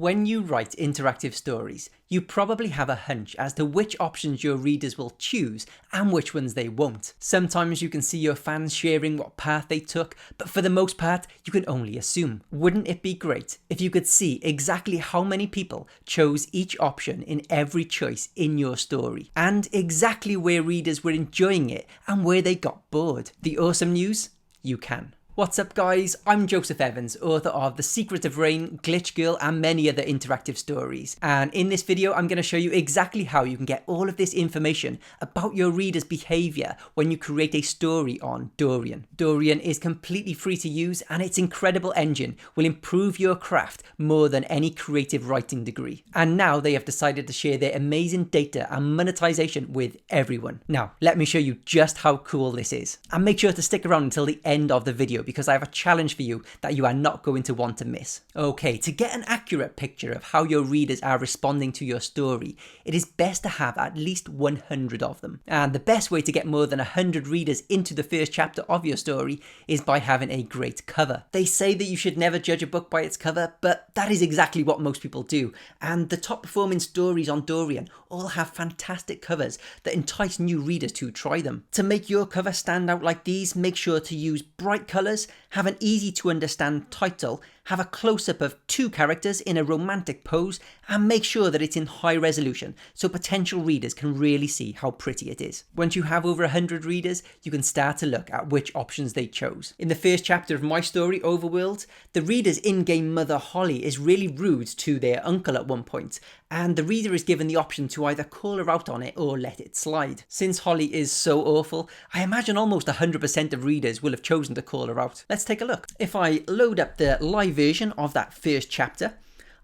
When you write interactive stories, you probably have a hunch as to which options your readers will choose and which ones they won't. Sometimes you can see your fans sharing what path they took, but for the most part, you can only assume. Wouldn't it be great if you could see exactly how many people chose each option in every choice in your story, and exactly where readers were enjoying it and where they got bored? The awesome news? You can. What's up guys, I'm Joseph Evans, author of The Secret of Rain, Glitch Girl and many other interactive stories. And in this video I'm going to show you exactly how you can get all of this information about your readers' behaviour when you create a story on Dorian. Dorian is completely free to use and its incredible engine will improve your craft more than any creative writing degree. And now they have decided to share their amazing data and monetization with everyone. Now let me show you just how cool this is. And make sure to stick around until the end of the video because I have a challenge for you that you are not going to want to miss. Okay, to get an accurate picture of how your readers are responding to your story, it is best to have at least 100 of them. And the best way to get more than 100 readers into the first chapter of your story is by having a great cover. They say that you should never judge a book by its cover, but that is exactly what most people do. And the top performing stories on Dorian all have fantastic covers that entice new readers to try them. To make your cover stand out like these, make sure to use bright colours, have an easy to understand title, have a close-up of two characters in a romantic pose, and make sure that it's in high resolution so potential readers can really see how pretty it is. Once you have over 100 readers, you can start to look at which options they chose. In the first chapter of my story, Overworld, the reader's in-game mother Holly is really rude to their uncle at one point, and the reader is given the option to either call her out on it or let it slide. Since Holly is so awful, I imagine almost 100% of readers will have chosen to call her out. Let's take a look. If I load up the live version of that first chapter,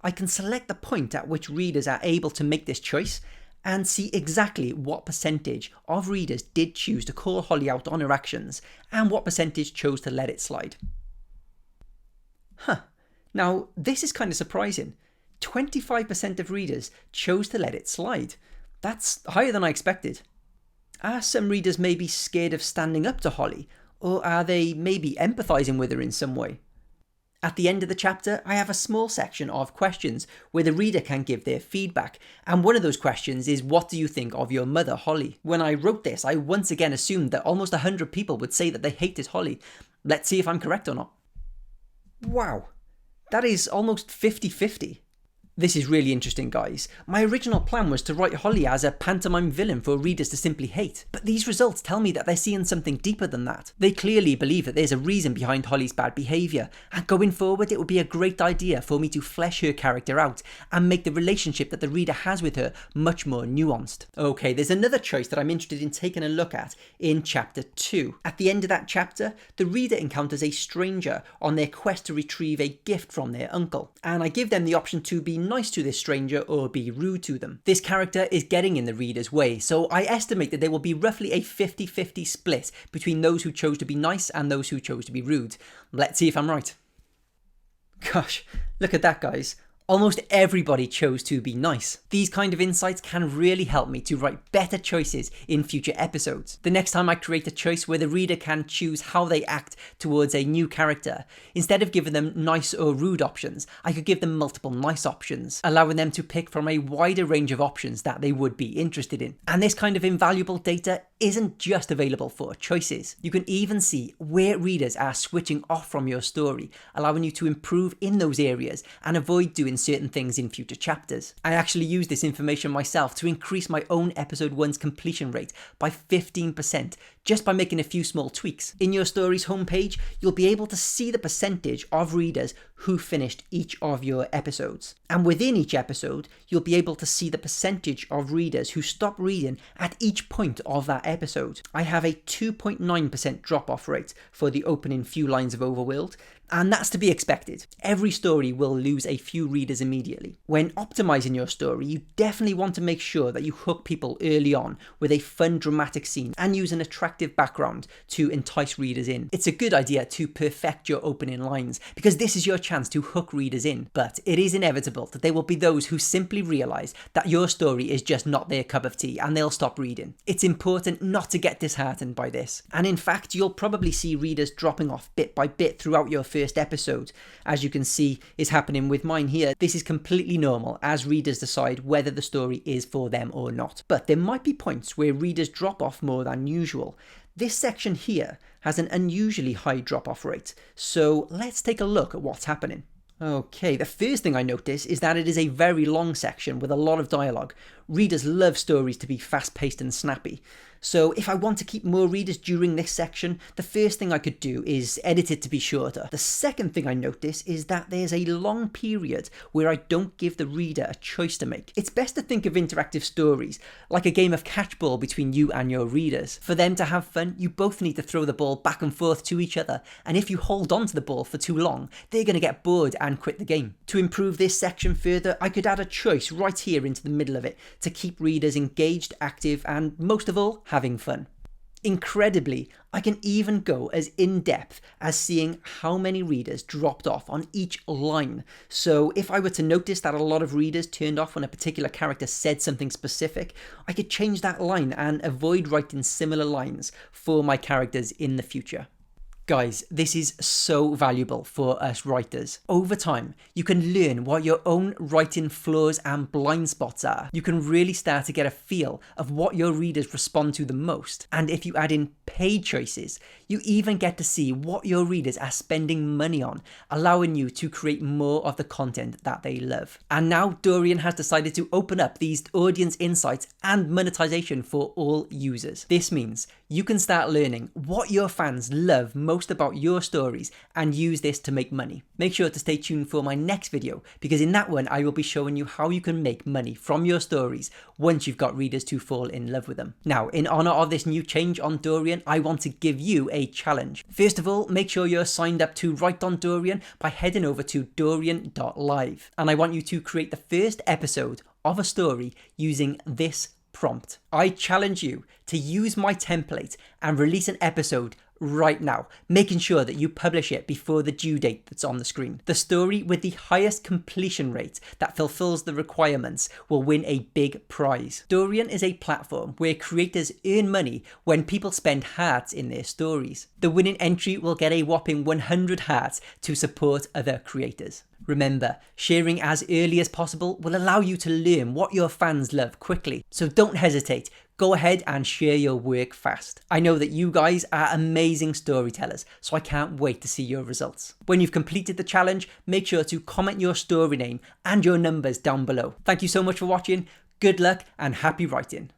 I can select the point at which readers are able to make this choice and see exactly what percentage of readers did choose to call Holly out on her actions and what percentage chose to let it slide. Now this is kind of surprising. 25% of readers chose to let it slide. That's higher than I expected. Are some readers maybe scared of standing up to Holly, or are they maybe empathising with her in some way? At the end of the chapter, I have a small section of questions where the reader can give their feedback, and one of those questions is, what do you think of your mother, Holly? When I wrote this, I once again assumed that almost 100 people would say that they hated Holly. Let's see if I'm correct or not. Wow, that is almost 50-50. This is really interesting, guys. My original plan was to write Holly as a pantomime villain for readers to simply hate, but these results tell me that they're seeing something deeper than that. They clearly believe that there's a reason behind Holly's bad behaviour, and going forward it would be a great idea for me to flesh her character out and make the relationship that the reader has with her much more nuanced. Okay, there's another choice that I'm interested in taking a look at in chapter 2. At the end of that chapter, the reader encounters a stranger on their quest to retrieve a gift from their uncle, and I give them the option to be nice to this stranger or be rude to them. This character is getting in the reader's way, so I estimate that there will be roughly a 50-50 split between those who chose to be nice and those who chose to be rude. Let's see if I'm right. Gosh, look at that, guys. Almost everybody chose to be nice. These kind of insights can really help me to write better choices in future episodes. The next time I create a choice where the reader can choose how they act towards a new character, instead of giving them nice or rude options, I could give them multiple nice options, allowing them to pick from a wider range of options that they would be interested in. And this kind of invaluable data isn't just available for choices. You can even see where readers are switching off from your story, allowing you to improve in those areas and avoid doing certain things in future chapters. I actually use this information myself to increase my own episode 1's completion rate by 15% just by making a few small tweaks. In your story's homepage, you'll be able to see the percentage of readers who finished each of your episodes. And within each episode, you'll be able to see the percentage of readers who stop reading at each point of that episode. I have a 2.9% drop-off rate for the opening few lines of Overworld, and that's to be expected. Every story will lose a few readers immediately. When optimizing your story, you definitely want to make sure that you hook people early on with a fun dramatic scene and use an attractive attractive background to entice readers in. It's a good idea to perfect your opening lines because this is your chance to hook readers in, but it is inevitable that there will be those who simply realise that your story is just not their cup of tea and they'll stop reading. It's important not to get disheartened by this, and in fact you'll probably see readers dropping off bit by bit throughout your first episode. As you can see is happening with mine here. This is completely normal as readers decide whether the story is for them or not. But there might be points where readers drop off more than usual. This section here has an unusually high drop-off rate, so let's take a look at what's happening. Okay, the first thing I notice is that it is a very long section with a lot of dialogue. Readers love stories to be fast-paced and snappy. So if I want to keep more readers during this section, the first thing I could do is edit it to be shorter. The second thing I notice is that there's a long period where I don't give the reader a choice to make. It's best to think of interactive stories like a game of catchball between you and your readers. For them to have fun, you both need to throw the ball back and forth to each other, and if you hold on to the ball for too long, they're going to get bored and quit the game. To improve this section further, I could add a choice right here into the middle of it to keep readers engaged, active, and most of all, having fun. Incredibly, I can even go as in-depth as seeing how many readers dropped off on each line. So if I were to notice that a lot of readers turned off when a particular character said something specific, I could change that line and avoid writing similar lines for my characters in the future. Guys, this is so valuable for us writers. Over time, you can learn what your own writing flaws and blind spots are. You can really start to get a feel of what your readers respond to the most. And if you add in paid choices, you even get to see what your readers are spending money on, allowing you to create more of the content that they love. And now Dorian has decided to open up these audience insights and monetization for all users. This means you can start learning what your fans love most about your stories and use this to make money. Make sure to stay tuned for my next video, because in that one I will be showing you how you can make money from your stories once you've got readers to fall in love with them. Now, in honor of this new change on Dorian, I want to give you a challenge. First of all, make sure you're signed up to Write on Dorian by heading over to dorian.live, and I want you to create the first episode of a story using this prompt. I challenge you to use my template and release an episode right now, making sure that you publish it before the due date that's on the screen. The story with the highest completion rate that fulfills the requirements will win a big prize. Dorian is a platform where creators earn money when people spend hearts in their stories. The winning entry will get a whopping 100 hearts to support other creators. Remember, sharing as early as possible will allow you to learn what your fans love quickly, so don't hesitate. Go ahead and share your work fast. I know that you guys are amazing storytellers, so I can't wait to see your results. When you've completed the challenge, make sure to comment your story name and your numbers down below. Thank you so much for watching, good luck and happy writing.